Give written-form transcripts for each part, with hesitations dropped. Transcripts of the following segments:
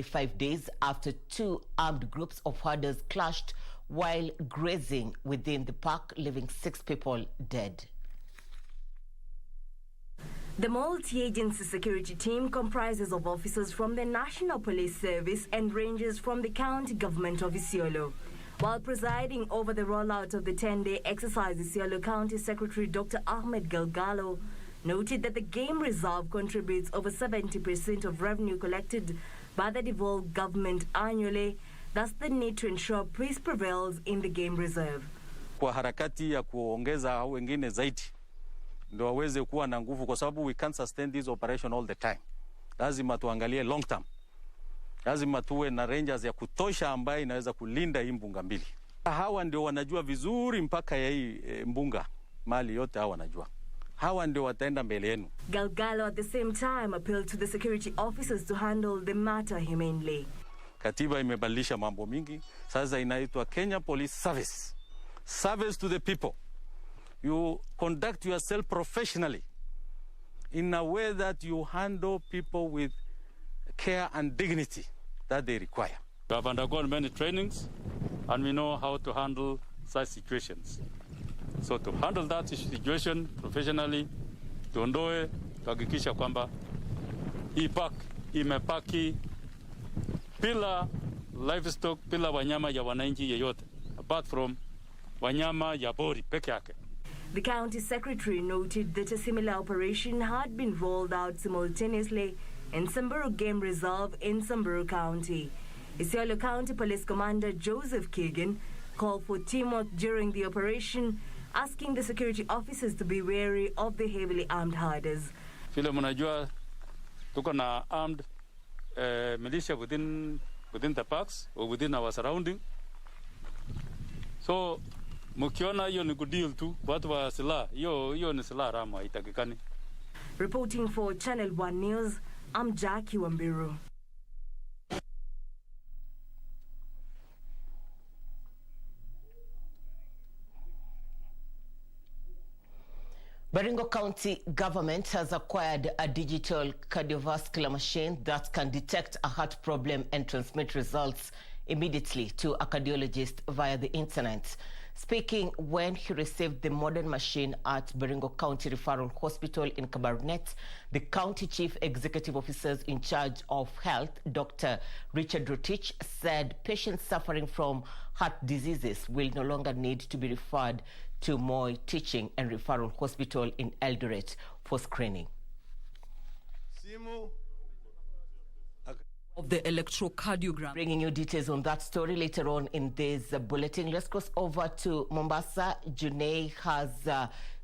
5 days after two armed groups of herders clashed while grazing within the park, leaving 6 people dead. The multi-agency security team comprises of officers from the National Police Service and rangers from the county government of Isiolo. While presiding over the rollout of the 10-day exercise, Isiolo County Secretary Dr. Ahmed Galgalo noted that the game reserve contributes over 70% of revenue collected by the devolved government annually. Thus, the need to ensure peace prevails in the game reserve. Kwa harakati ya kuongeza wengine zaidi ndio waweze kuwa na nguvu, kwa sababu we can't sustain this operation all the time. Lazima tuangalie long term. Lazima tuwe na rangers ya kutosha ambaye inaweza kulinda hii mbunga mbili. Hawa ndio wanajua vizuri mpaka ya hii mbunga, mali yote hawa wanajua. Hawa ndio wataenda mbele yenu. Galgalo at the same time appealed to the security officers to handle the matter humanely. Katiba imebadilisha mambo mingi. Sasa inaitwa Kenya Police Service. Service to the people. You conduct yourself professionally in a way that you handle people with care and dignity that they require. We have undergone many trainings and we know how to handle such situations. So to handle that situation professionally, tuondoe, tuhakikisha kwamba hii park imepaki bila livestock, bila wanyama ya wananchi yeyote, apart from wanyama ya pori peke yake. The county secretary noted that a similar operation had been rolled out simultaneously in Samburu Game Reserve in Samburu County. Isiolo County Police Commander Joseph Keegan called for teamwork during the operation, asking the security officers to be wary of the heavily armed herders. Vile mnajua tuko na armed militia within the parks or within our surrounding. So mkiona hiyo ni kudeal tu watu wa silaha, hiyo ni silaha haramu, haitakikani. Reporting for Channel 1 News, I'm Jackie Wambiru. Baringo County government has acquired a digital cardiovascular machine that can detect a heart problem and transmit results immediately to a cardiologist via the internet. Speaking when he received the modern machine at Baringo County Referral Hospital in Kabarnet, the county chief executive officers in charge of health, Dr. Richard Rotich, said patients suffering from heart diseases will no longer need to be referred to Moi Teaching and Referral Hospital in Eldoret for screening. Of the electrocardiogram. Bringing you details on that story later on in this bulletin. Let's cross over to Mombasa. Junei has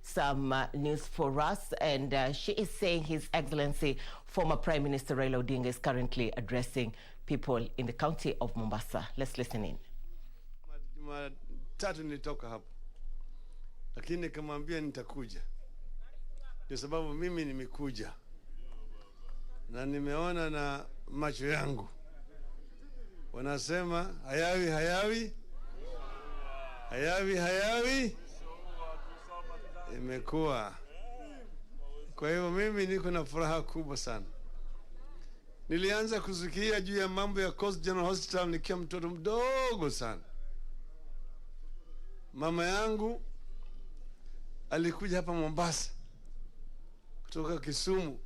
some news for us, and she is saying His Excellency former Prime Minister Raila Odinga is currently addressing people in the county of Mombasa. Let's listen in. Tatu nilitoka hapo, lakini nikamwambia nitakuja, kwa sababu mimi nimekuja na nimeona na macho yangu. Wanasema hayawi hayawi hayawi hayawi, imekuwa. Kwa hiyo mimi niko na furaha kubwa sana. Nilianza kusikia juu ya mambo ya Coast General Hospital nikiwa mtoto mdogo sana. Mama yangu alikuja hapa Mombasa kutoka Kisumu.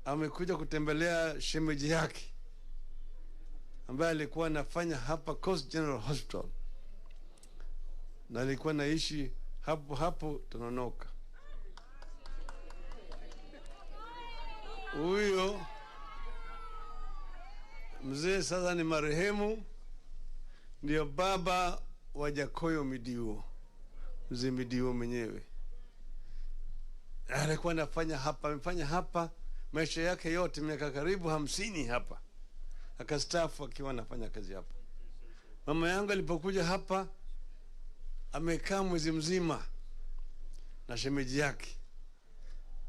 Amekuja kutembelea shemeji yake ambaye alikuwa anafanya hapa Coast General Hospital, na alikuwa naishi hapo Tononoka. Huyo mzee sasa ni marehemu, ndio baba wa Jakoyo Midiwo, mzee Midiwo mwenyewe. Alikuwa anafanya hapa, amefanya hapa maisha yake yote, miaka karibu 50 hapa. Akastaafu akiwa anafanya kazi hapa. Mama yangu alipokuja hapa amekaa mwezi mzima na shemeji yake.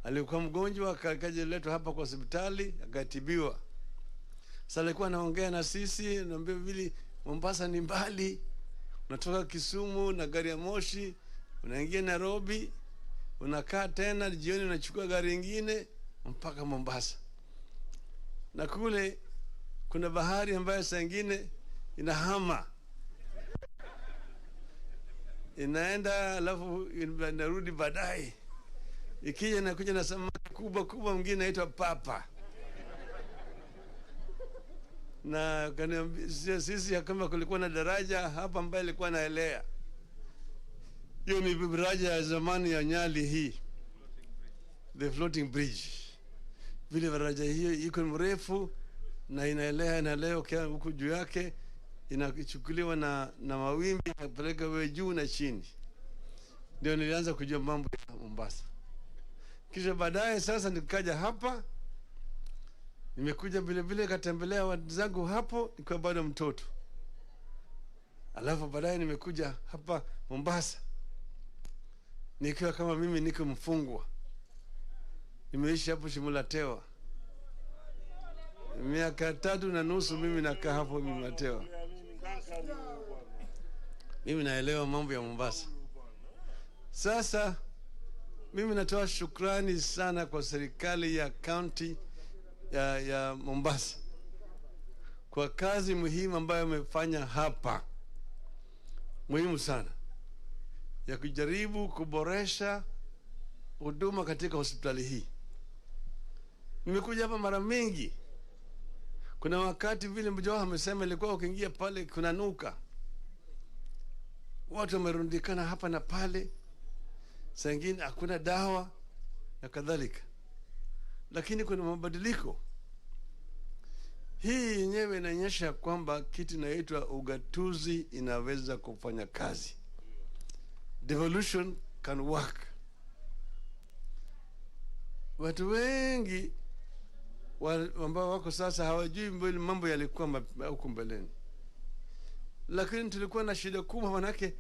Alikuwa mgonjwa, akaja letwa hapa kwa hospitali akatibiwa. Sasa alikuwa anaongea na sisi, anambia vile Mombasa ni mbali. Unatoka Kisumu na gari ya moshi, unaingia Nairobi, unakaa tena jioni unachukua gari nyingine mpaka Mombasa. Na kule Kuna bahari ambayo saa nyingine inahama, inaenda alafu inarudi baadaye. Ikija na kuja na samaki kubwa kubwa mwingine inaitwa papa. Na sisi kama kulikuwa na daraja hapa ambayo ilikuwa naelea. Hiyo ni daraja ya zamani ya Nyali hii. The floating bridge. Vile daraja hiyo iko mrefu na inaelea kwa huku juu yake, inachukuliwa na mawimbi yapeleka wewe juu na chini. Ndio nilianza kujua mambo ya Mombasa. Kisha baadaye sasa nikaja hapa. Nimekuja vile katembelea wenzangu hapo nikiwa bado mtoto. Alafu baadaye nimekuja hapa Mombasa nikiwa kama mimi niko mfungwa. Nimeishi hapo Shimulatewa miaka 3.5. Mimi nakaa hapo Shimulatewa. Mimi naelewa mambo ya Mombasa. Sasa mimi natoa shukrani sana kwa serikali ya county ya Mombasa kwa kazi muhimu ambayo wamefanya hapa, muhimu sana, ya kujaribu kuboresha huduma katika hospitali hii. Nimekuja hapa mara mingi. Kuna wakati vile mjoa amesema ilikuwa ukiingia pale kuna nuka, watu wamerundikana hapa na pale, saa nyingine hakuna dawa na kadhalika. Lakini kuna mabadiliko. Hii yenyewe inaonyesha kwamba kitu inaitwa ugatuzi inaweza kufanya kazi. Devolution can work. Watu wengi ambao wako sasa hawajui mambo yalikuwa huko mbeleni. Lakini tulikuwa na shida kubwa, manake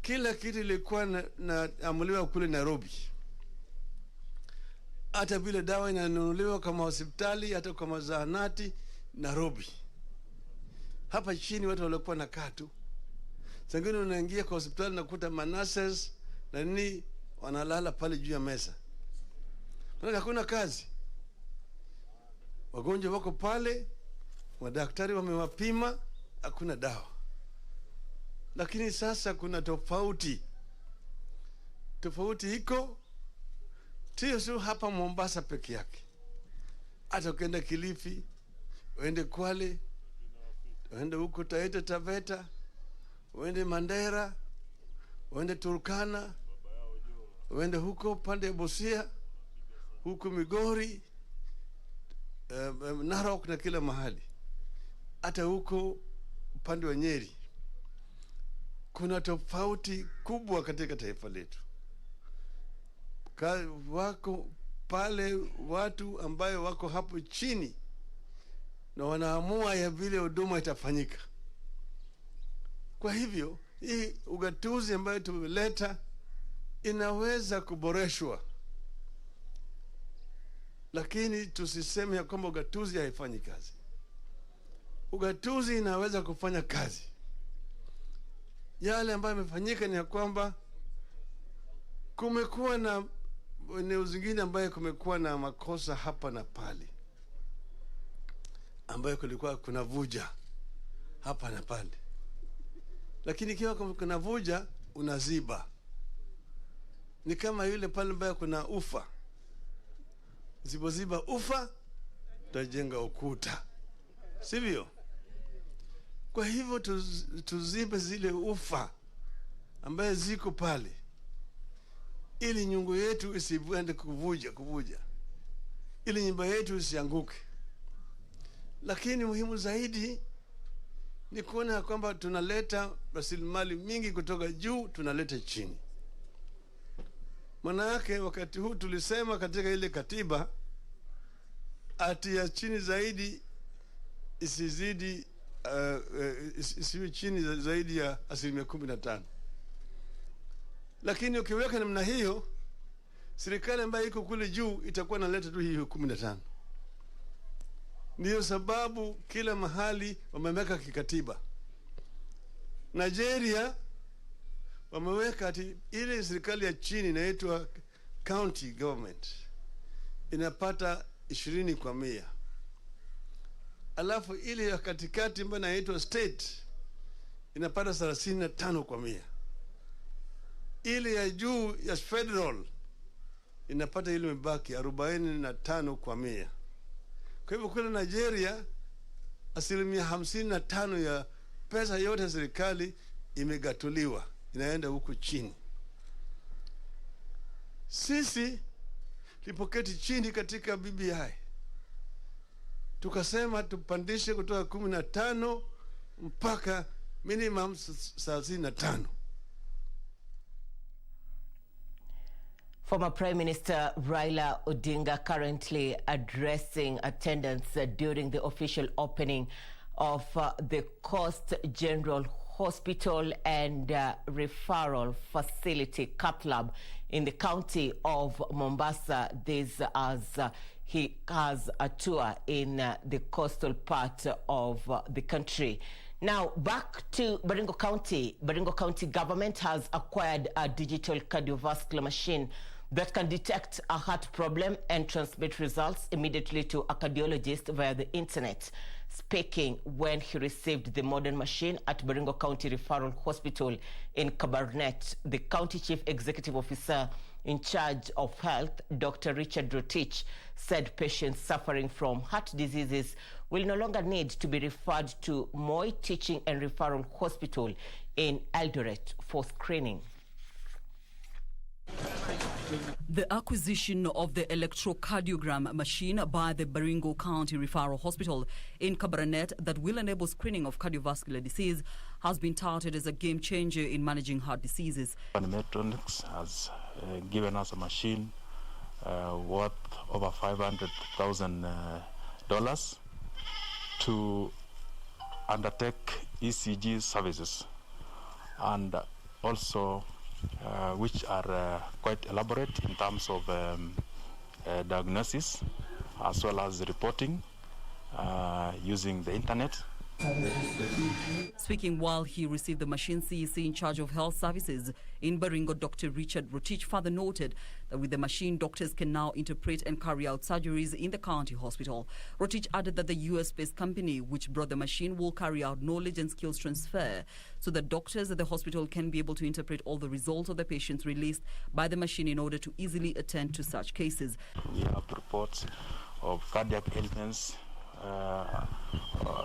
kila kitu ilikuwa naamuliwa kule Nairobi. Hata vile dawa inanunuliwa kama hospitali, hata kama zahanati Nairobi. Hapa chini watu walikuwa na katu. Sangine unaingia kwa hospitali na kuta manases na nini wanalala pale juu ya meza. Maana hakuna kazi. Wagonjwa wako pale, madaktari wamewapima, hakuna dawa. Lakini sasa kuna tofauti. Tofauti iko sio hapa Mombasa peke yake. Hata ukienda Kilifi, uende Kwale, uende huko Taita Taveta, uende Mandera, uende Turkana, uende huko pande ya Busia, huko Migori, Narok na kila mahali. Hata huko upande wa Nyeri. Kuna tofauti kubwa katika taifa letu. Wako pale watu ambayo wako hapo chini na wanaamua ya vile huduma itafanyika. Kwa hivyo hii ugatuzi ambayo tumeleta inaweza kuboreshwa, lakini tusiseme ya kwamba ugatuzi haifanyi kazi. Ugatuzi inaweza kufanya kazi. Yale ambayo yamefanyika ni ya kwamba kumekuwa na eneo zingine ambayo kumekuwa na makosa hapa na pale, ambayo kulikuwa kuna vuja hapa na pale. Lakini kiwa kuna vuja unaziba. Ni kama yule pale ambayo kuna ufa. Ziboziba ufa utajenga ukuta. Sivyo? Kwa hivyo tuzibe zile ufa ambaye ziko pale, ili nyungu yetu isiende kuvuja, ili nyumba yetu isianguke. Lakini muhimu zaidi ni kuona kwamba tunaleta rasilimali mingi kutoka juu tunaleta chini. Maana yake wakati huu tulisema katika ile katiba ati ya chini zaidi isizidi isiwe chini zaidi ya 15%. Lakini ukiweka namna hiyo, serikali ambayo iko kule juu itakuwa inaleta tu hiyo 15. Ndio sababu kila mahali wameweka kikatiba. Nigeria wameweka ati ile serikali ya chini inaitwa county government inapata 20%. alafu ile ya katikati ambayo inaitwa state inapata 35%. Ile ya juu ya federal inapata ile mebaki 45%. Kwa hivyo kule Nigeria 55% ya pesa yote ya serikali imegatuliwa, inaenda huko chini. Sisi tulipoketi chini katika BBI tukasema tupandishe kutoka 15 mpaka minimum 35. Former Prime Minister Raila Odinga currently addressing attendance during the official opening of the Coast General Hospital and Referral Facility Cath Lab in the county of Mombasa. This as he has a tour in the coastal part of the country. Now, back to Baringo County. Baringo County government has acquired a digital cardiovascular machine that can detect a heart problem and transmit results immediately to a cardiologist via the internet. Speaking when he received the modern machine at Baringo County Referral Hospital in Kabarnet, the county chief executive officer in charge of health, Dr. Richard Rotich, said patients suffering from heart diseases will no longer need to be referred to Moi Teaching and Referral Hospital in Eldoret for screening. The acquisition of the electrocardiogram machine by the Baringo County Referral Hospital in Kabarnet that will enable screening of cardiovascular disease has been touted as a game changer in managing heart diseases. Metronics has given us a machine worth over $500,000 to undertake ECG services, and also which are quite elaborate in terms of diagnosis as well as reporting using the internet. Speaking while he received the machine, CEC in charge of health services in Baringo, Dr. Richard Rotich, further noted that with the machine, doctors can now interpret and carry out surgeries in the county hospital. Rotich added that the US-based company which brought the machine will carry out knowledge and skills transfer so that doctors at the hospital can be able to interpret all the results of the patients released by the machine in order to easily attend to such cases. We have reports of cardiac ailments,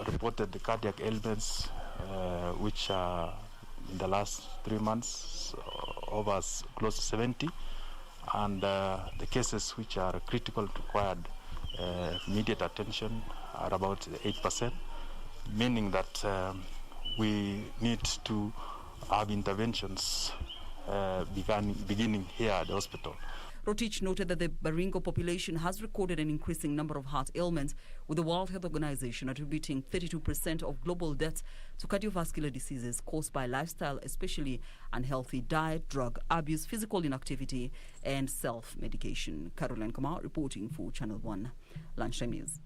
reported the cardiac ailments which are in the last 3 months over close to 70, and the cases which are critical required immediate attention are about 8%, meaning that we need to have interventions beginning here at the hospital. Rotich noted that the Baringo population has recorded an increasing number of heart ailments, with the World Health Organization attributing 32% of global deaths to cardiovascular diseases caused by lifestyle, especially unhealthy diet, drug abuse, physical inactivity, and self-medication. Caroline Kamau reporting for Channel 1 Lunchtime News.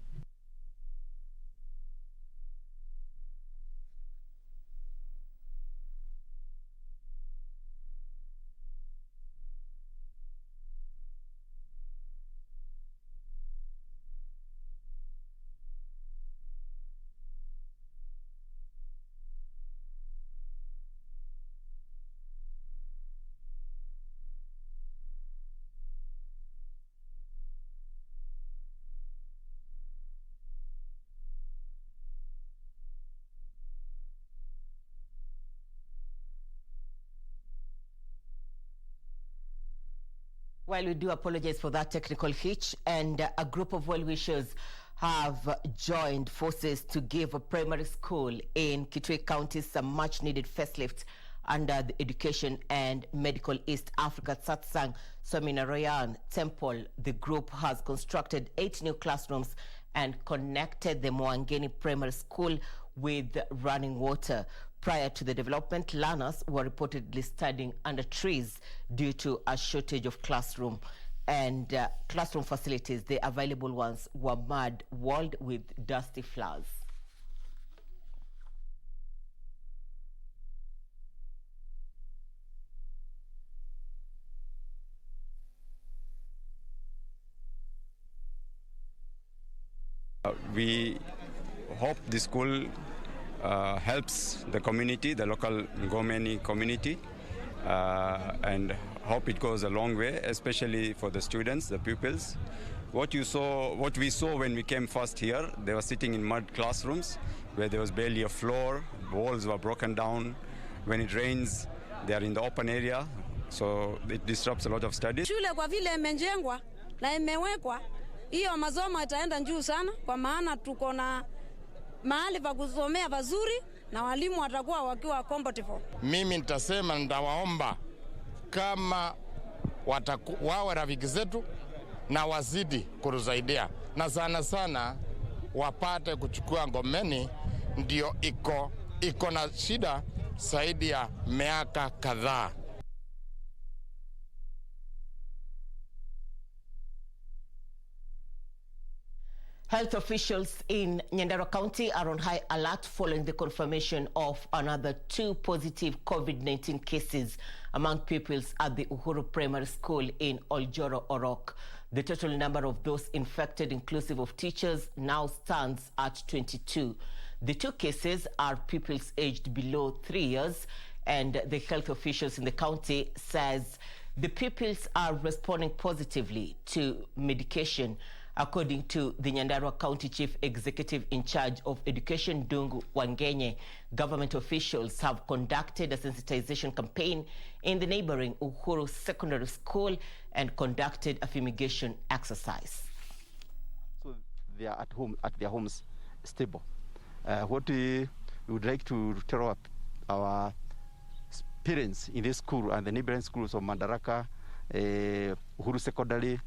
While we do apologize for that technical hitch, and a group of well-wishers have joined forces to give a primary school in Kitui County some much-needed facelift under the Education and Medical East Africa Satsang Swaminarayan Temple. The group has constructed 8 new classrooms and connected the Moangeni Primary School with running water. Prior to the development, learners were reportedly studying under trees due to a shortage of classroom and classroom facilities. The available ones were mud walled with dusty flowers. We hope the school helps the community, the local Ngomeni community, and hope it goes a long way, especially for the students, the pupils. What we saw when we came first here, they were sitting in mud classrooms where there was barely a floor, walls were broken down. When it rains, they are in the open area, so it disrupts a lot of studies. Shule kwa vile imejengwa na imewekwa, hiyo masomo itaenda juu sana, kwa maana tuko na mahali pa kusomea pazuri na walimu watakuwa wakiwa comfortable. Mimi nitasema, nitawaomba kama wawe rafiki zetu na wazidi kutusaidia, na sana sana wapate kuchukua Ngomeni, ndio iko na shida zaidi ya miaka kadhaa. Health officials in Nyandarua County are on high alert following the confirmation of another 2 positive COVID-19 cases among pupils at the Uhuru Primary School in Oljoro, Orok. The total number of those infected, inclusive of teachers, now stands at 22. The 2 cases are pupils aged below 3 years, and the health officials in the county says the pupils are responding positively to medication. According to the Nyandarua County Chief Executive in charge of Education, Dungu Wangenye, government officials have conducted a sensitization campaign in the neighboring Uhuru Secondary School and conducted a fumigation exercise. So they are at home, at their homes, stable. What we would like to tell our parents in this school and the neighboring schools of Mandaraka, Uhuru Secondary,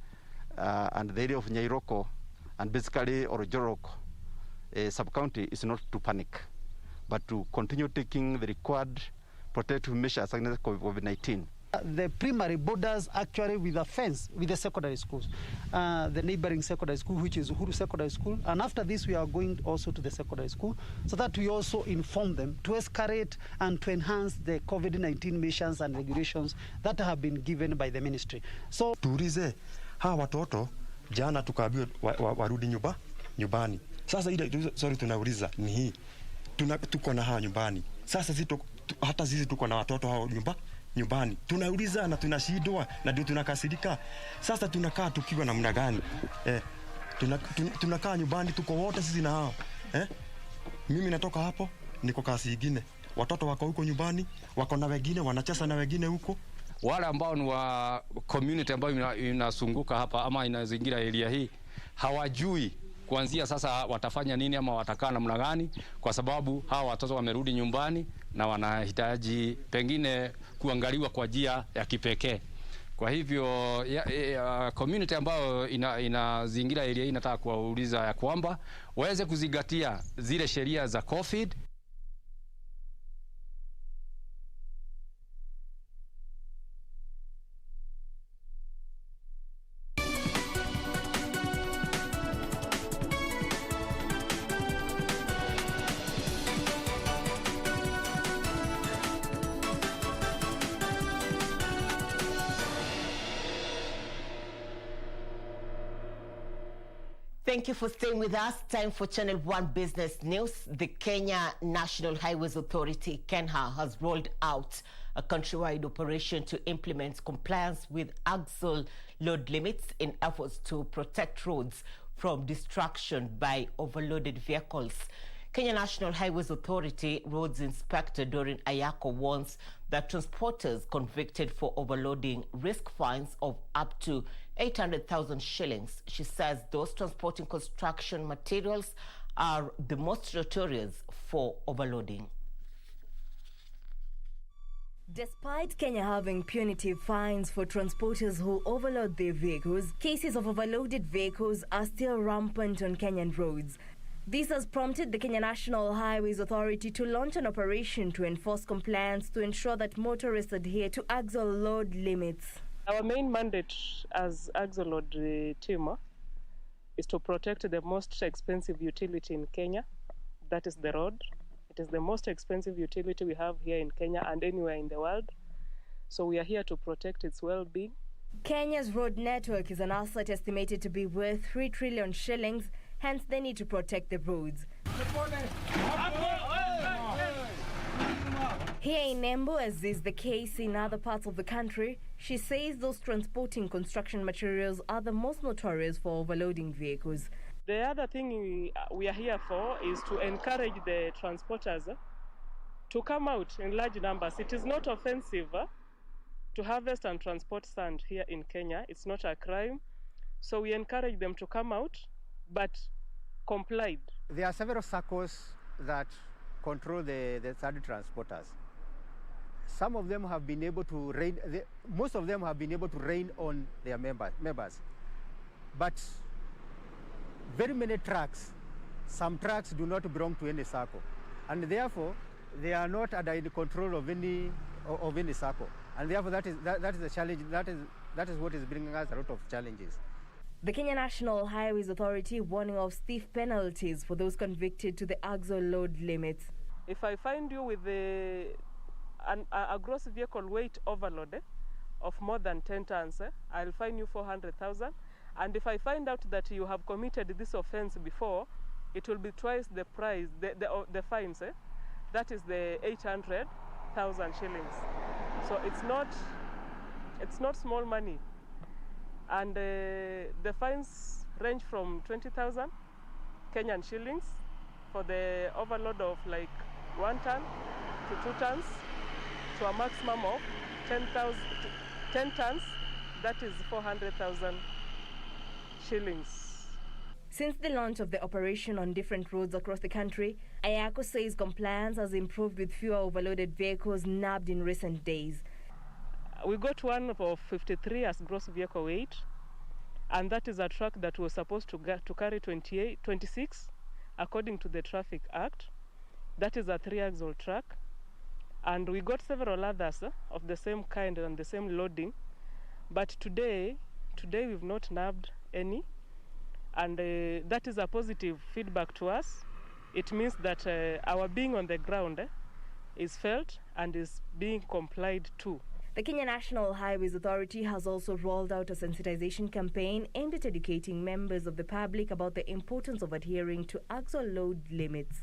and the area of Nyairoko, and basically Orojorok sub-county, is not to panic, but to continue taking the required protective measures against COVID-19. The primary borders actually with a fence with the secondary schools, the neighboring secondary school, which is Uhuru Secondary School, and after this we are going also to the secondary school, so that we also inform them to escalate and to enhance the COVID-19 measures and regulations that have been given by the ministry. So tuulize hawa watoto, jana tukaambiwa warudi nyumbani. Sasa ile sorry tunauliza ni hii. Tuko na hawa nyumbani. Sasa hata sisi tuko na watoto hao nyumbani. Tunauliza na tunashindwa na ndio tunakasirika. Sasa tunakaa tukiwa namna gani? Tunakaa nyumbani tuko wote sisi na hao. Mimi natoka hapo niko kasi nyingine. Watoto wako huko nyumbani, wako na wengine wanacheza na wengine huko. Wale ambao ni wa community ambayo inasunguka hapa ama inazingira area hii hawajui kuanzia sasa watafanya nini ama watakaa namna gani, kwa sababu hawa watoto wamerudi nyumbani na wanahitaji pengine kuangaliwa kwa njia ya kipekee. Kwa hivyo community ambayo inazingira area hii nataka kuwauliza ya kwamba waweze kuzingatia zile sheria za COVID. Thank you for staying with us. Time for Channel 1 Business News. The Kenya National Highways Authority, KENHA, has rolled out a countrywide operation to implement compliance with axle load limits in efforts to protect roads from destruction by overloaded vehicles. Kenya National Highways Authority Roads Inspector Doreen Ayako warns that transporters convicted for overloading risk fines of up to 800,000 shillings. She says those transporting construction materials are the most notorious for overloading. Despite Kenya having punitive fines for transporters who overload their vehicles, cases of overloaded vehicles are still rampant on Kenyan roads. This has prompted the Kenya National Highways Authority to launch an operation to enforce compliance to ensure that motorists adhere to axle load limits. Our main mandate as axle load team is to protect the most expensive utility in Kenya, that is the road. It is the most expensive utility we have here in Kenya and anywhere in the world. So we are here to protect its well-being. Kenya's road network is an asset estimated to be worth 3 trillion shillings. Hence, they need to protect the roads. Here in Embu, as is the case in other parts of the country, she says those transporting construction materials are the most notorious for overloading vehicles. The other thing we are here for is to encourage the transporters to come out in large numbers. It is not offensive to harvest and transport sand here in Kenya. It's not a crime. So we encourage them to come out, but complied. There are several circles that control the sand transporters. Some of them have been able to rein, most of them have been able to rein on their members. But very many trucks, some trucks do not belong to any circle. And therefore, they are not under the control of any circle. And therefore, that is the challenge, that is what is bringing us a lot of challenges. The Kenya National Highways Authority warning of stiff penalties for those convicted to the axle load limits. If I find you with a gross vehicle weight overload of more than 10 tons, I'll fine you 400,000. And if I find out that you have committed this offense before, it will be twice the price, the fines. That is the 800,000 shillings. So it's not small money. And the fines range from 20,000 Kenyan shillings for the overload of like 1 ton to 2 tons to a maximum of 10 tons, that is 400,000 shillings. Since the launch of the operation on different roads across the country, Ayako says compliance has improved with fewer overloaded vehicles nabbed in recent days. We got one of 53 as gross vehicle weight, and that is a truck that was supposed to carry 26 according to the Traffic Act. That is a 3-axle truck. And we got several others of the same kind and the same loading. But today we've not nabbed any. And that is a positive feedback to us. It means that our being on the ground is felt and is being complied to. The Kenya National Highways Authority has also rolled out a sensitization campaign aimed at educating members of the public about the importance of adhering to axle load limits.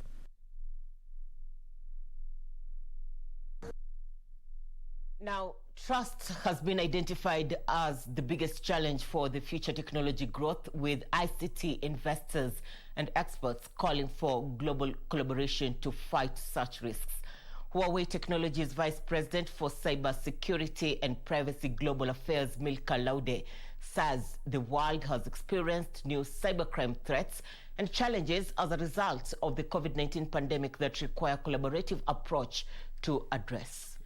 Now, trust has been identified as the biggest challenge for the future technology growth, with ICT investors and experts calling for global collaboration to fight such risks. Huawei Technologies Vice President for Cybersecurity and Privacy Global Affairs, Milka Laude, says the world has experienced new cybercrime threats and challenges as a result of the COVID-19 pandemic that require a collaborative approach to address.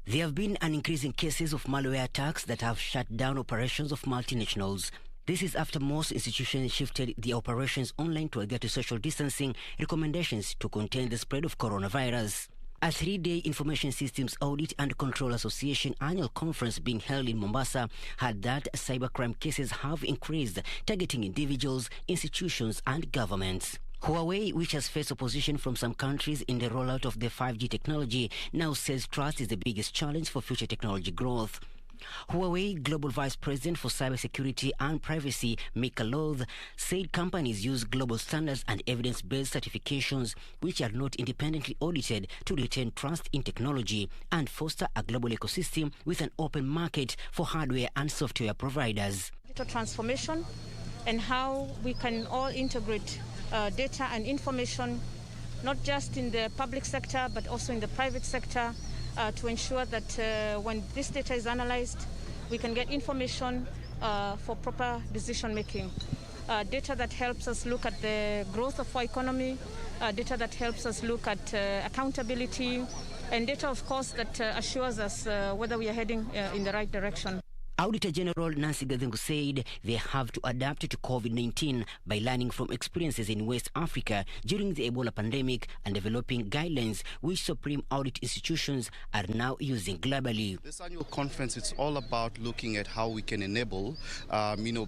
There have been an increase in cases of malware attacks that have shut down operations of multinationals. This is after most institutions shifted their operations online to adhere to social distancing recommendations to contain the spread of coronavirus. A 3-day Information Systems Audit and Control Association annual conference being held in Mombasa had that cybercrime cases have increased, targeting individuals, institutions, and governments. Huawei, which has faced opposition from some countries in the rollout of the 5G technology, now says trust is the biggest challenge for future technology growth. Huawei Global Vice President for Cybersecurity and Privacy, Mika Loth, said companies use global standards and evidence-based certifications which are not independently audited to retain trust in technology and foster a global ecosystem with an open market for hardware and software providers. Digital transformation and how we can all integrate data and information, not just in the public sector but also in the private sector, to ensure that when this data is analyzed, we can get information for proper decision making. Data that helps us look at the growth of our economy, data that helps us look at accountability, and data, of course, that assures us whether we are heading in the right direction. Auditor General Nancy Gathungu said they have to adapt to COVID-19 by learning from experiences in West Africa during the Ebola pandemic and developing guidelines which Supreme Audit institutions are now using globally. This annual conference, it's all about looking at how we can enable,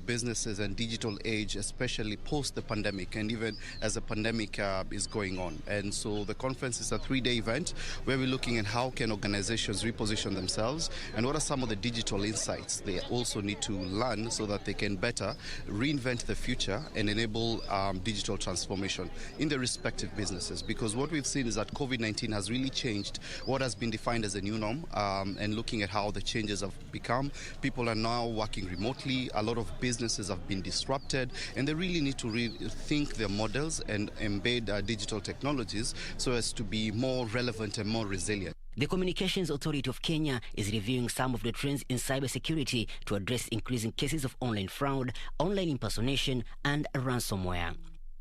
businesses and digital age, especially post the pandemic and even as the pandemic is going on. And so the conference is a 3-day event where we're looking at how can organizations reposition themselves and what are some of the digital insights business, they also need to learn so that they can better reinvent the future and enable digital transformation in their respective businesses. Because what we've seen is that COVID-19 has really changed what has been defined as a new norm, and looking at how the changes have become. People are now working remotely. A lot of businesses have been disrupted, and they really need to rethink their models and embed digital technologies so as to be more relevant and more resilient. The Communications Authority of Kenya is reviewing some of the trends in cybersecurity to address increasing cases of online fraud, online impersonation, and ransomware.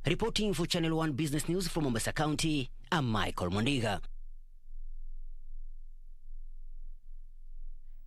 Reporting for Channel 1 Business News from Mombasa County, I'm Michael Mondiga.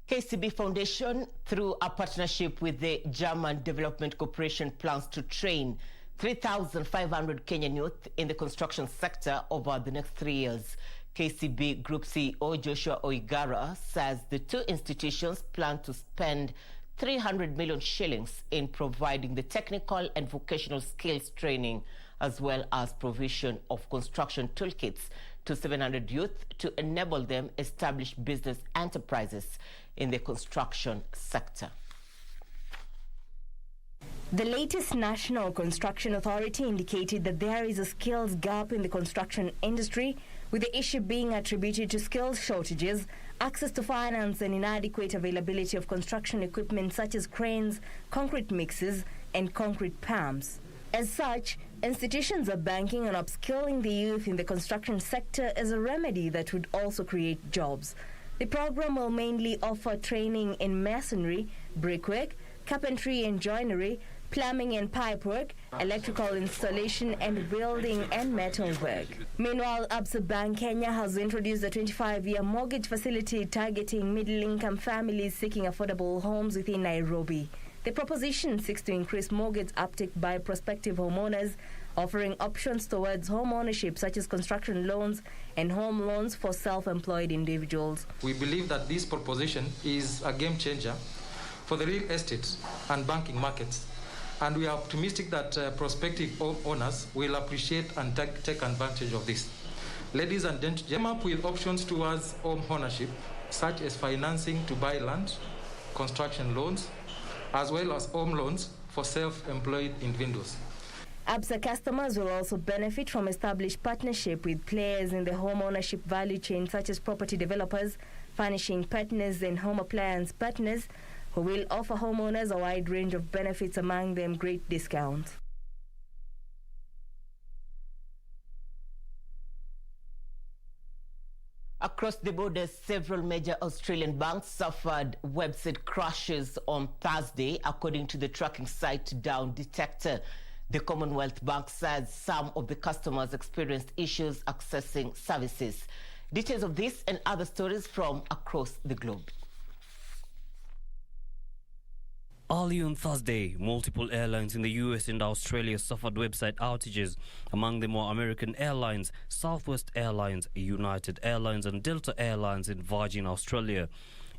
KCB Foundation, through a partnership with the German Development Corporation, plans to train 3,500 Kenyan youth in the construction sector over the next 3 years. KCB Group CEO Joshua Oigara says the two institutions plan to spend 300 million shillings in providing the technical and vocational skills training, as well as provision of construction toolkits to 700 youth to enable them establish business enterprises in the construction sector. The latest National Construction Authority indicated that there is a skills gap in the construction industry, with the issue being attributed to skills shortages, access to finance, and inadequate availability of construction equipment such as cranes, concrete mixers, and concrete pumps. As such, institutions are banking on upskilling the youth in the construction sector as a remedy that would also create jobs. The program will mainly offer training in masonry, brickwork, carpentry and joinery, plumbing and pipework, electrical installation, and building and metalwork. Meanwhile, Absa Bank Kenya has introduced a 25-year mortgage facility targeting middle-income families seeking affordable homes within Nairobi. The proposition seeks to increase mortgage uptake by prospective homeowners, offering options towards home ownership such as construction loans and home loans for self-employed individuals. We believe that this proposition is a game changer for the real estate and banking markets, and we are optimistic that prospective owners will appreciate and take advantage of this. Ladies and gentlemen, come up with options towards home ownership, such as financing to buy land, construction loans, as well as home loans for self-employed individuals. Absa customers will also benefit from established partnership with players in the home ownership value chain, such as property developers, furnishing partners, and home appliance partners, who will offer homeowners a wide range of benefits, among them great discounts. Across the border, several major Australian banks suffered website crashes on Thursday, according to the tracking site Down Detector. The Commonwealth Bank says some of the customers experienced issues accessing services. Details of this and other stories from across the globe. Early on Thursday, multiple airlines in the US and Australia suffered website outages. Among them were American Airlines, Southwest Airlines, United Airlines and Delta Airlines in Virgin Australia.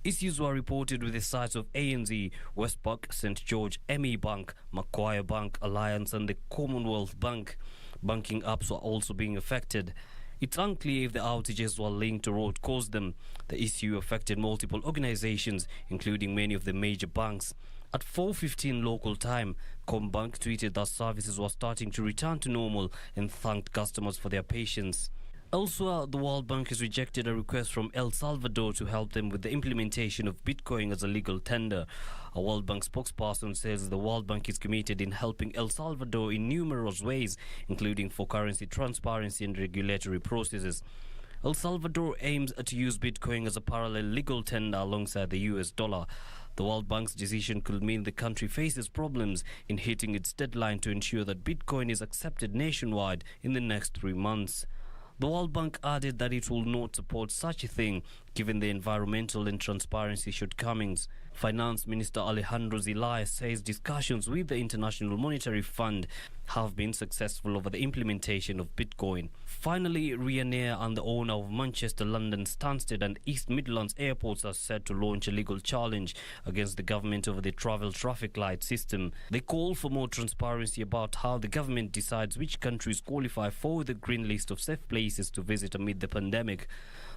Issues were reported with the sites of ANZ, Westpac, St. George, ME Bank, Macquarie Bank, Alliance and the Commonwealth Bank. Banking apps were also being affected. It's unclear if the outages were linked to what caused them. The issue affected multiple organizations, including many of the major banks. At 4:15 local time, Combank tweeted that services were starting to return to normal and thanked customers for their patience. Elsewhere, the World Bank has rejected a request from El Salvador to help them with the implementation of Bitcoin as a legal tender. A World Bank spokesperson says the World Bank is committed in helping El Salvador in numerous ways, including for currency transparency and regulatory processes. El Salvador aims to use Bitcoin as a parallel legal tender alongside the US dollar. The World Bank's decision could mean the country faces problems in hitting its deadline to ensure that Bitcoin is accepted nationwide in the next 3 months. The World Bank added that it will not support such a thing, given the environmental and transparency shortcomings. Finance Minister Alejandro Zelaya says discussions with the International Monetary Fund have been successful over the implementation of Bitcoin. Finally, Ryanair and the owner of Manchester, London, Stansted and East Midlands airports are set to launch a legal challenge against the government over the travel traffic light system. They call for more transparency about how the government decides which countries qualify for the green list of safe places to visit amid the pandemic.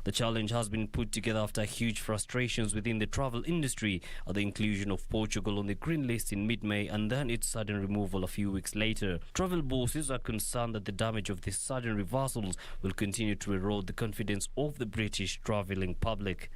The challenge has been put put together after huge frustrations within the travel industry are the inclusion of Portugal on the green list in mid-May and then its sudden removal a few weeks later. Travel bosses are concerned that the damage of these sudden reversals will continue to erode the confidence of the British travelling public.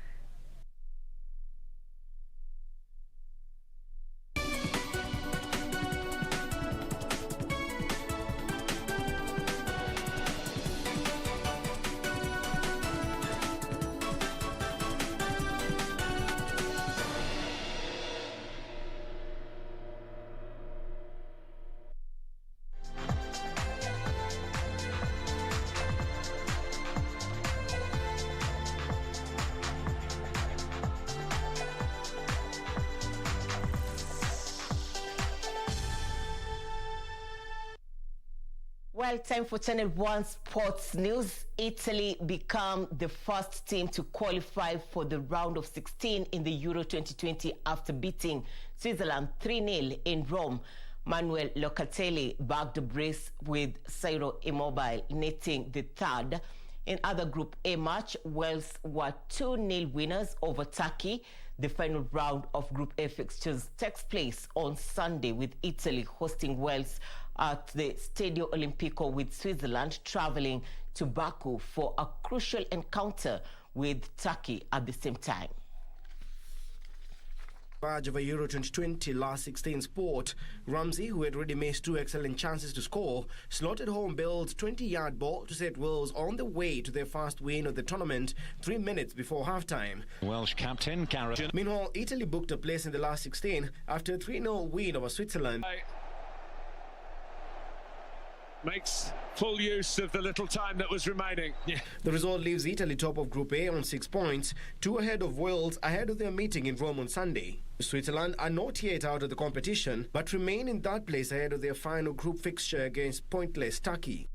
Well, time for Channel 1 Sports News. Italy become the first team to qualify for the round of 16 in the Euro 2020 after beating Switzerland 3-0 in Rome. Manuel Locatelli bagged a brace with Ciro Immobile, netting the third. In other Group A match, Wales were 2-0 winners over Turkey. The final round of Group A fixtures takes place on Sunday, with Italy hosting Wales at the Stadio Olimpico, with Switzerland traveling to Baku for a crucial encounter with Turkey at the same time. Badge of a Euro 2020 last 16 sport, Ramsey, who had already missed two excellent chances to score, slotted home Bill's 20-yard ball to set Wales on the way to their first win of the tournament 3 minutes before halftime. Welsh captain Garrett. Meanwhile, Italy booked a place in the last 16 after a 3-0 win over Switzerland. Makes full use of the little time that was remaining. Yeah. The result leaves Italy top of Group A on 6 points, 2 ahead of Wales ahead of their meeting in Rome on Sunday. Switzerland are not yet out of the competition, but remain in that place ahead of their final group fixture against pointless Turkey.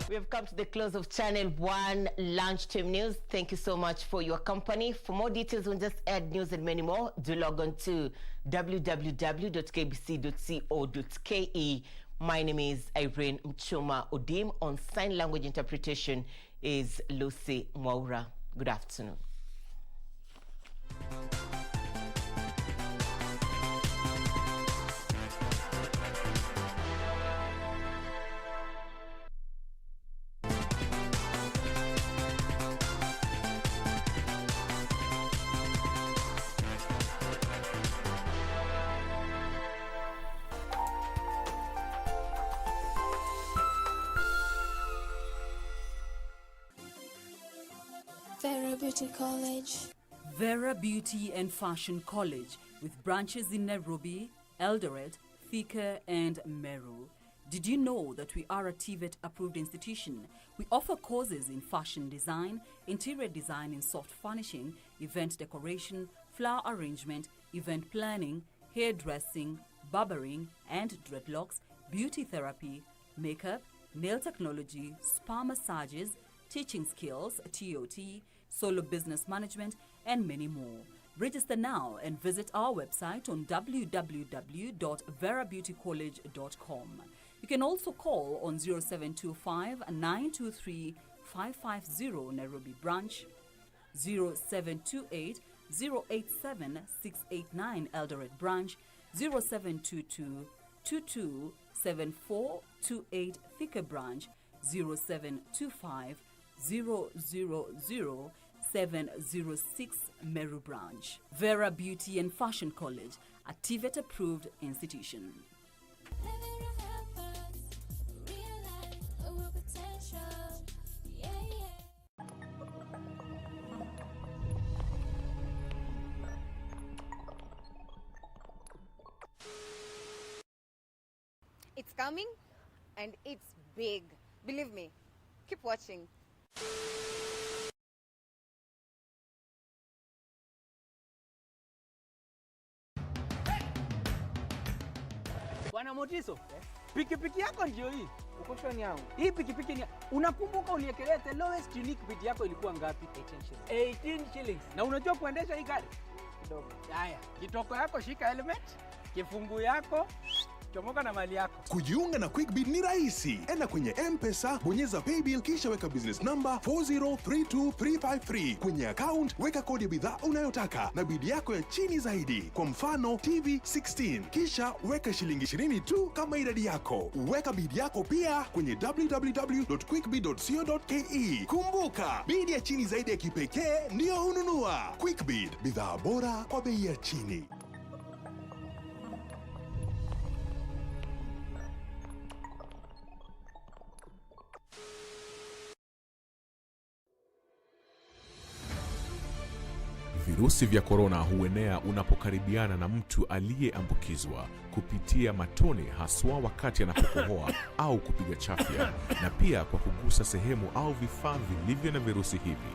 We have come to the close of Channel 1 Lunchtime News. Thank you so much for your company. For more details on Just Add News and many more, do log on to www.kbc.co.ke. My name is Irene Muchuma. Odim. On sign language interpretation is Lucy Mwaura. Good afternoon. Vera Beauty College. Vera Beauty and Fashion College, with branches in Nairobi, Eldoret, Thika and Meru. Did you know that we are a TVET approved institution? We offer courses in fashion design, interior design in soft furnishing, event decoration, flower arrangement, event planning, hairdressing, barbering and dreadlocks, beauty therapy, makeup, nail technology, spa massages, teaching skills, TOT, solo business management, and many more. Register now and visit our website on www.verabeautycollege.com. You can also call on 0725 923 550 Nairobi branch, 0728 087 689 Eldoret branch, 0722 22 7428 Thika branch, 0725 000-706 Meru branch. Vera Beauty and Fashion College, a TVET approved institution. It's coming and it's big. Believe me. Keep watching. Bwana Motiso, pikipiki yako ndio hii. Uko shoni yangu. Hii pikipiki ni unakumbuka uniekelea the lowest unique bid yako ilikuwa ngapi? 18 shillings. Na unajua kuendesha hii gari? Kidogo. Haya, kitoko yako shika helmet, kifungu yako chomoka na mali yako. Kujiunga na QuickBid ni rahisi. Enda kwenye M-Pesa, bonyeza paybill kisha weka business number 4032353. Kwenye account weka kodi ya bidhaa unayotaka na bid yako ya chini zaidi. Kwa mfano TV 16. Kisha weka shilingi 20 tu kama idadi yako. Weka bid yako pia kwenye www.quickbid.co.ke. Kumbuka, bid ya chini zaidi ya kipekee ndio hununua. QuickBid, bidhaa bora kwa bei ya chini. Virusi vya korona huenea unapokaribiana na mtu aliyeambukizwa kupitia matone, haswa wakati anapokohoa au kupiga chafya, na pia kwa kugusa sehemu au vifaa vilivyo na virusi hivi.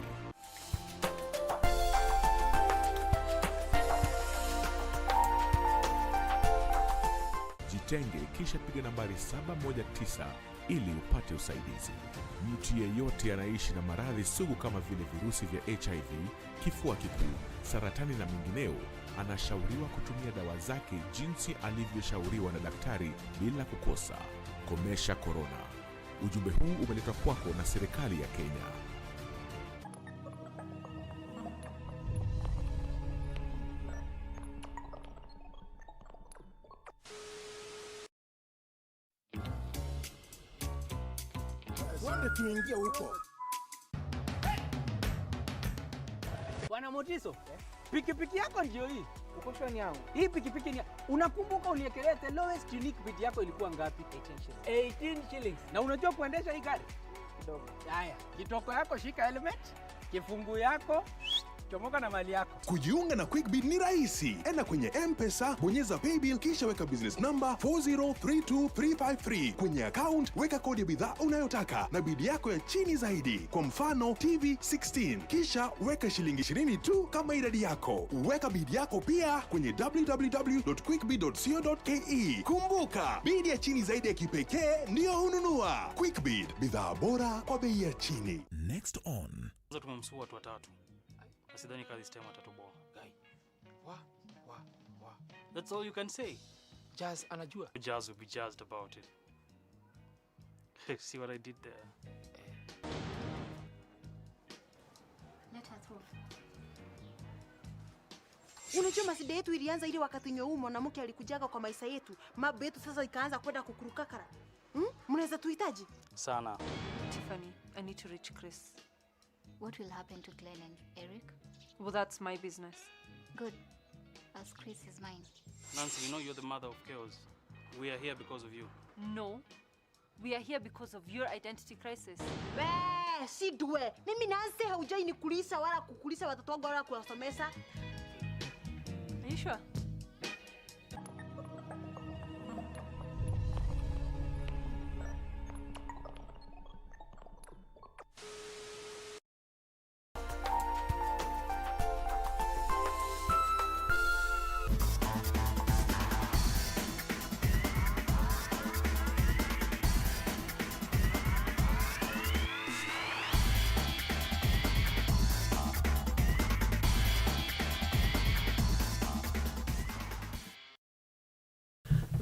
Jitenge kisha piga nambari 719 ili upate usaidizi. Mtu yeyote anaishi na maradhi sugu kama vile virusi vya HIV, kifua kikuu, saratani na mengineo anashauriwa kutumia dawa zake jinsi alivyoshauriwa na daktari bila kukosa. Komesha korona. Ujumbe huu umeletwa kwako na serikali ya Kenya. Wende tuingie huko. Bwana Motiso, pikipiki yako ndio hii. Uko shoni yangu. Hii pikipiki ni unakumbuka uniekelea the lowest unique bid yako ilikuwa ngapi? 18 shillings. Na unajua kuendesha hii gari? Kidogo. Haya, kitoko yako shika helmet, kifungu yako chomoka na mali yako. Kujiunga na QuickBid ni rahisi. Enda kwenye M-Pesa, bonyeza paybill kisha weka business number 4032353. Kwenye account weka kodi ya bidhaa unayotaka na bid yako ya chini zaidi. Kwa mfano TV 16. Kisha weka shilingi 20 tu kama idadi yako. Weka bid yako pia kwenye www.quickbid.co.ke. Kumbuka, bid ya chini zaidi ya kipekee ndio hununua. QuickBid, bidhaa bora kwa bei ya chini. Next on. Tumemsua watu watatu. Sidhani kazi stem atatoboa. Guy. That's all you can say. Jazz anajua. Jazz will be jazzed about it. See what I did there? Let her through. Unajua masida yetu ilianza ili wakati nyo mwanamke alikujaga kwa maisha yetu. Mambo yetu sasa ikaanza kwenda kukurukakara. Mnaweza tuhitaji? Sana. Tiffany, I need to reach Chris. What will happen to Glenn and Eric? Well, that's my business. Good. As Chris is mine. Nancy, you know you're the mother of chaos. We are here because of you. No. We are here because of your identity crisis. Si dwe. Mimi Nancy haujai nikulisa wala kukulisa watoto wangu wala kuwasomesha. Are you sure?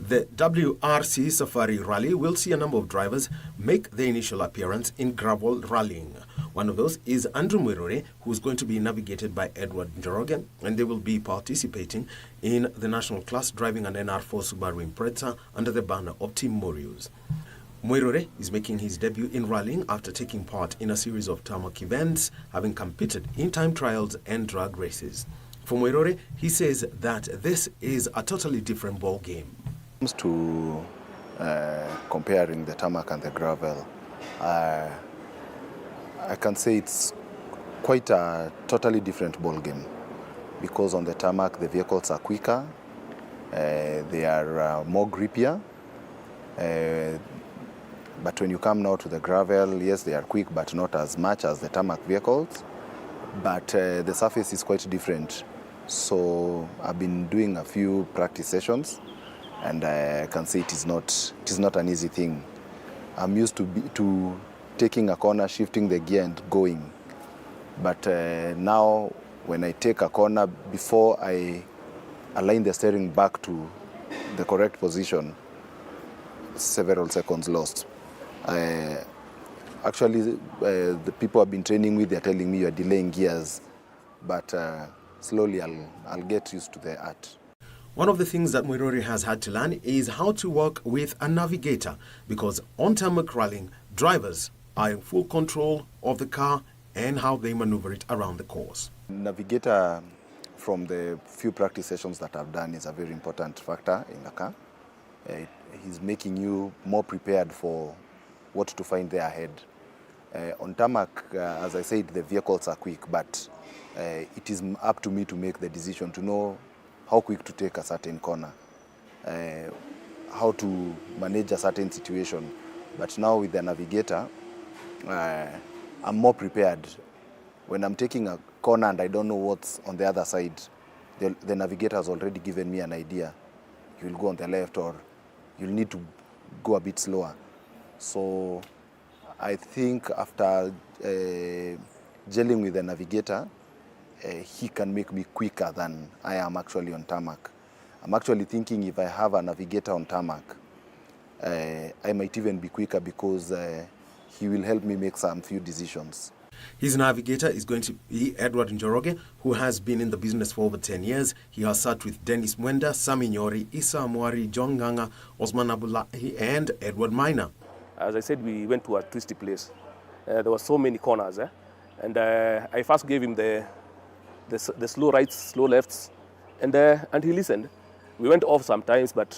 The WRC Safari Rally will see a number of drivers make their initial appearance in gravel rallying. One of those is Andrew Mwiruri, who is going to be navigated by Edward Njoroge, and they will be participating in the national class driving an NR4 Subaru Impreza under the banner of Team Morius. Mwiruri is making his debut in rallying after taking part in a series of tarmac events, having competed in time trials and drag races. For Mwiruri, he says that this is a totally different ball game. To comparing the tarmac and the gravel, I can say it's quite a totally different ball game, because on the tarmac the vehicles are quicker, they are more grippier, but when you come now to the gravel, yes, they are quick but not as much as the tarmac vehicles, but the surface is quite different. So I've been doing a few practice sessions and I can say it is not an easy thing. I'm used to taking a corner, shifting the gear and going. But now when I take a corner, before I align the steering back to the correct position, several seconds lost. Actually, the people I've been training with, they're telling me you're delaying gears, but slowly I'll get used to the art. One of the things that Mwiruri has had to learn is how to work with a navigator, because on tarmac rallying, drivers are in full control of the car and how they maneuver it around the course. Navigator, from the few practice sessions that I've done, is a very important factor in the car. He's making you more prepared for what to find there ahead. On tarmac, as I said, the vehicles are quick, but it is up to me to make the decision to know how quick to take a certain corner, how to manage a certain situation. But now with the navigator, I'm more prepared. When I'm taking a corner and I don't know what's on the other side, the navigator has already given me an idea. You'll go on the left, or you'll need to go a bit slower. So I think after gelling with the navigator, he can make me quicker than I am actually on tarmac. I'm actually thinking if I have a navigator on tarmac, I might even be quicker, because he will help me make some few decisions. His navigator is going to be Edward Njoroge, who has been in the business for over 10 years. He has sat with Dennis Mwenda, Sami Nyori, Isa Amwari, John Nganga, Osman Abdullahi, and Edward Minor. As I said, we went to a twisty place. There were so many corners, and I first gave him the slow rights, slow lefts, and he listened. We went off sometimes, but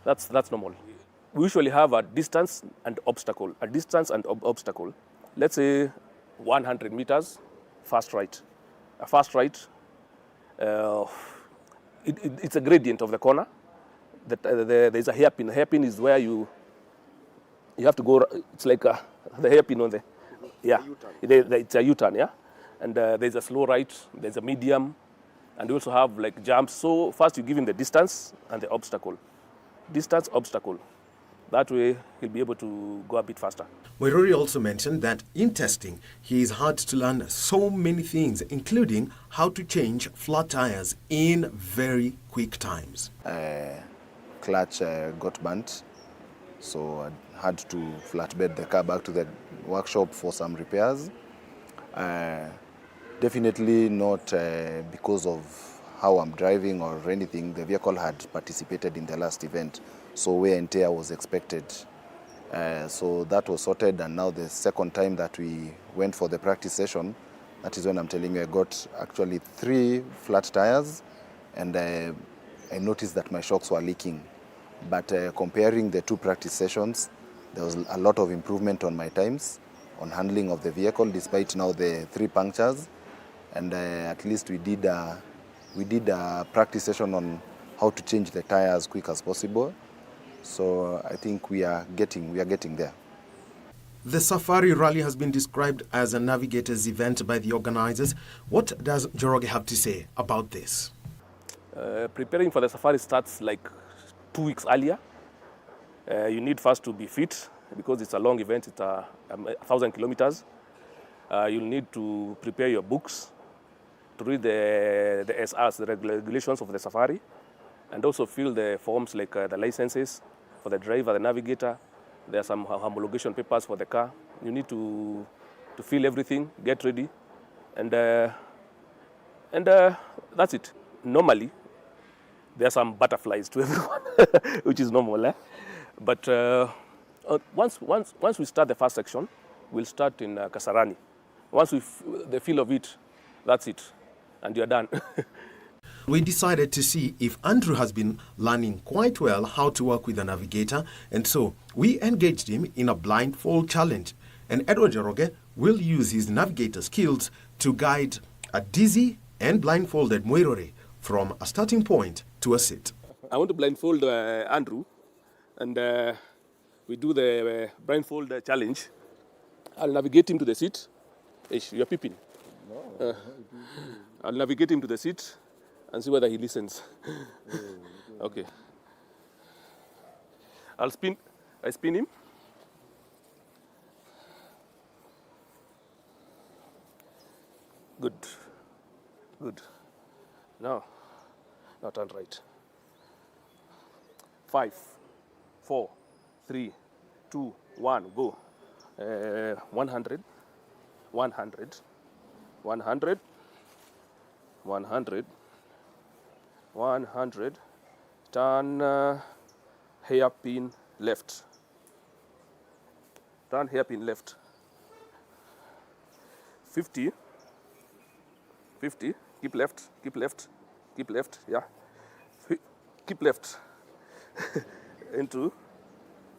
that's normal. We usually have a distance and obstacle. Let's say 100 meters, fast right. A fast right, it's a gradient of the corner. There's a hairpin. The hairpin is where you have to go. It's like the hairpin on the, yeah. It's a U-turn, yeah. And there's a slow right, there's a medium, and we also have like jumps. So first you give him the distance and the obstacle. Distance, obstacle. That way he'll be able to go a bit faster. Mwiruri also mentioned that in testing, he is hard to learn so many things, including how to change flat tires in very quick times. Clutch got burnt, so I had to flatbed the car back to the workshop for some repairs. Definitely not because of how I'm driving or anything. The vehicle had participated in the last event, so wear and tear was expected. So that was sorted, and now the second time that we went for the practice session, that is when I'm telling you I got actually 3 flat tires, and I noticed that my shocks were leaking. But comparing the 2 practice sessions, there was a lot of improvement on my times, on handling of the vehicle, despite now the 3 punctures. And at least we did a practice session on how to change the tire as quick as possible. So I think we are getting there. The Safari Rally has been described as a navigator's event by the organizers. What does Njoroge have to say about this? Preparing for the safari starts like 2 weeks earlier. You need first to be fit, because it's a long event. It's 1,000 kilometers. You'll need to prepare your books, to read the SRs, the regulations of the safari, and also fill the forms like the licenses for the driver, the navigator. There are some homologation papers for the car. You need to fill everything, get ready, and that's it. Normally, there are some butterflies to everyone, which is normal. But once we start the first section, we'll start in Kasarani. Once the feel of it, that's it, and you're done. We decided to see if Andrew has been learning quite well how to work with a navigator, and so we engaged him in a blindfold challenge. And Edward Njoroge will use his navigator skills to guide a dizzy and blindfolded Mwiruri from a starting point to a seat. I want to blindfold Andrew, and we do the blindfold challenge. I'll navigate him to the seat. You're peeping. I'll navigate him to the seat and see whether he listens. Okay. I spin him. Good. Now turn right. 5, 4, 3, 2, 1, go. 100, 100, 100, 100, 100. Turn hairpin left. Turn hairpin left. 50, 50. Keep left, keep left, keep left. Yeah. Keep left. Into.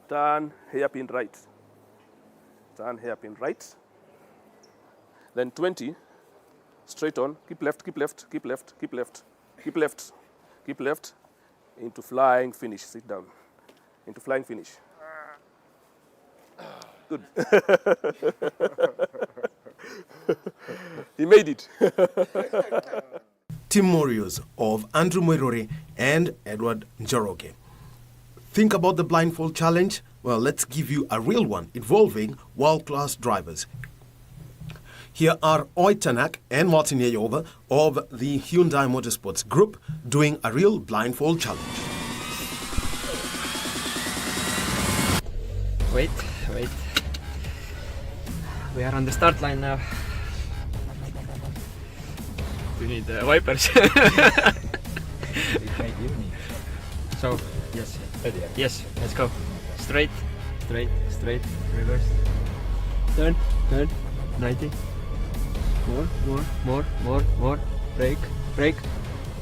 Turn hairpin right. Turn hairpin right. Then 20. Straight on. Keep left, keep left, keep left, keep left, keep left, keep left. Into flying finish. Sit down. Into flying finish. Good. He made it. Team Warriors of Andrew Moirore and Edward Njoroge. Think about the blindfold challenge? Well, let's give you a real one involving world-class drivers. Here are Oi Tanak and Martin Yayova of the Hyundai Motorsports Group doing a real blindfold challenge. Wait. We are on the start line now. We need wipers. So, yes, let's go. Straight, reverse. Turn, 90. More. Brake.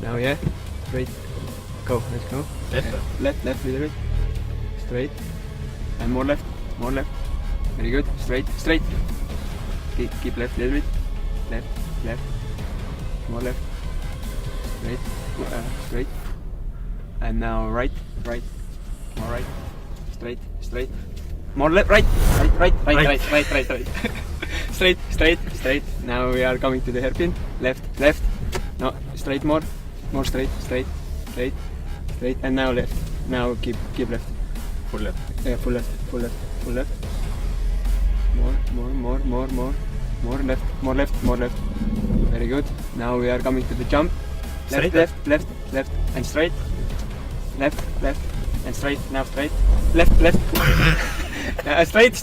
Now, yeah. Straight. Go, let's go. Left, little bit. Straight. And more left. Very good. Straight. Keep left, little bit. Left. More left. Straight. And now right. More right. Straight. More left, right. Straight. Now we are coming to the hairpin. Left. No, straight more straight. And now left. Now keep left. Full left. Yeah, full left. More left. Very good. Now we are coming to the jump. Left, and straight. Left, and straight. Now straight. Left. Straight.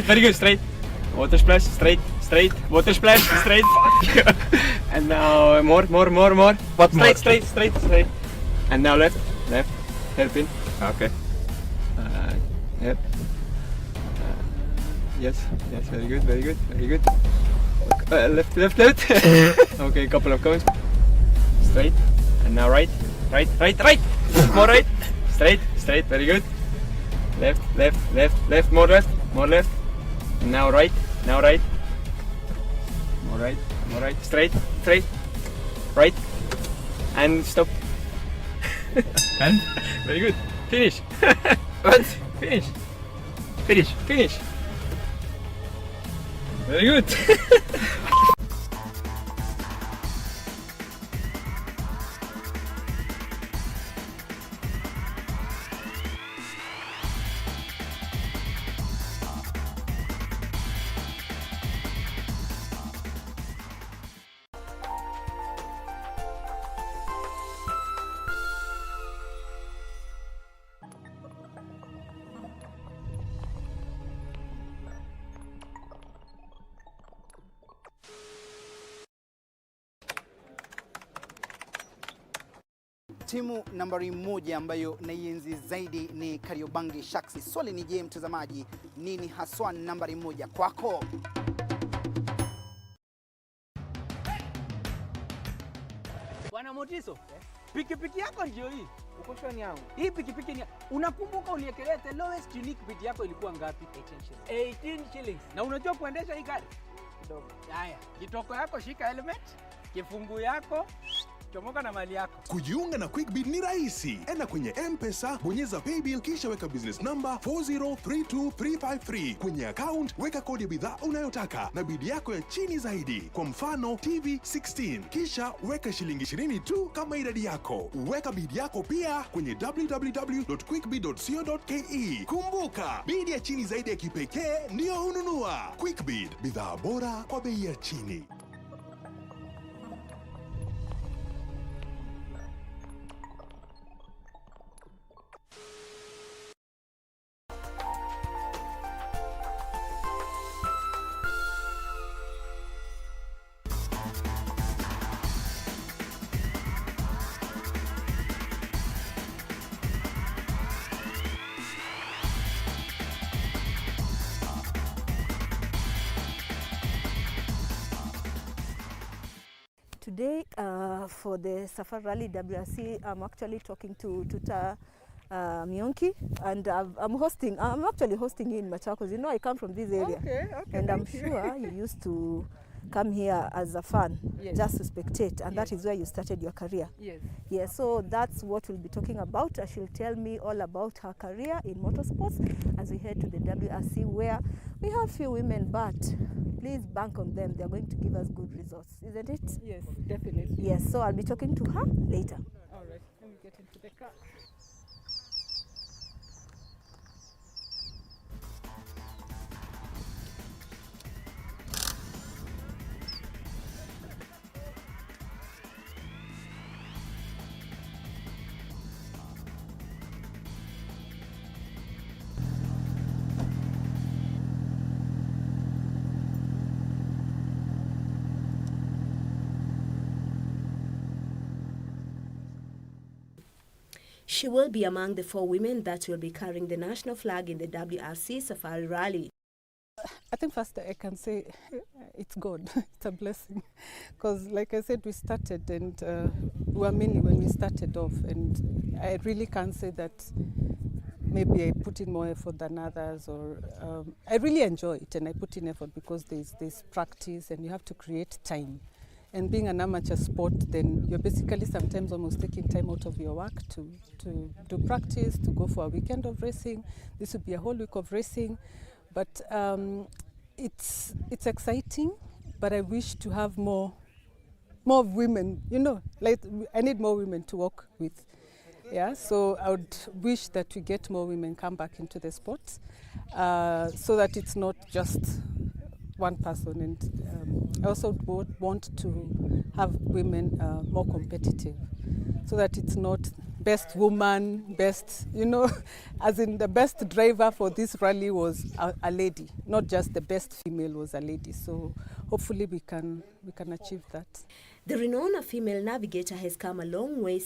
Very good. Straight. Water splash. Straight. Water splash. Straight. And now more. What more? Straight. And now left. Hairpin. Okay. Yep. Yes. Very good. Left. Okay, couple of cones. Straight. And now right. More right. Straight. Very good. Left. More left. And now right. More right. Straight. Right. And stop. And? Very good. Finish. What? Finish. Very good. Timu nambari 1 ambayo naienzi zaidi ni Kariobangi Sharks. Swali ni je, mtazamaji, nini haswa nambari 1 kwako? Bwana Motiso, pikipiki yako ndio hii. Uko shwani yangu. Hii pikipiki ni unakumbuka uniekelea the lowest unique bid yako ilikuwa ngapi? 18 shillings. Na unajua kuendesha hii gari? Kidogo. Haya, kitoko yako shika helmet, kifungu yako chomoka na mali yako. Kujiunga na QuickBid ni rahisi. Enda kwenye M-Pesa, bonyeza paybill kisha weka business number 4032353. Kwenye account weka kodi ya bidhaa unayotaka na bidi yako ya chini zaidi. Kwa mfano TV 16. Kisha weka shilingi 20 tu kama idadi yako. Weka bidi yako pia kwenye www.quickbid.co.ke. Kumbuka, bidi ya chini zaidi ya kipekee ndio hununua. QuickBid, bidhaa bora kwa bei ya chini. Today, for the Safari Rally WRC, I'm actually talking to Tuta Mionki, and I'm actually hosting you in Machakos. You know, I come from this area, okay, and I'm sure you used to come here as a fan, yes, just to spectate, and yes, that is where you started your career. Yes. Yeah, so that's what we'll be talking about. She'll tell me all about her career in motorsports as we head to the WRC, where we have few women, but please bank on them. They're going to give us good results, isn't it? Yes, definitely. Yes, so I'll be talking to her later. All right, let me get into the car. She will be among the 4 women that will be carrying the national flag in the WRC Safari Rally. I think first I can say it's God. It's a blessing. Because like I said, we started and we were many when we started off. And I really can't say that maybe I put in more effort than others. Or I really enjoy it and I put in effort because there's practice and you have to create time. And being an amateur sport, then you're basically sometimes almost taking time out of your work to do practice, to go for a weekend of racing. This would be a whole week of racing. But it's exciting, but I wish to have more women, you know, like I need more women to work with. Yeah, so I would wish that we get more women come back into the sport so that it's not just one person. And I also would want to have women more competitive so that it's not best woman, best, you know, as in the best driver for this rally was a lady, not just the best female was a lady. So hopefully we can achieve that. The renowned female navigator has come a long way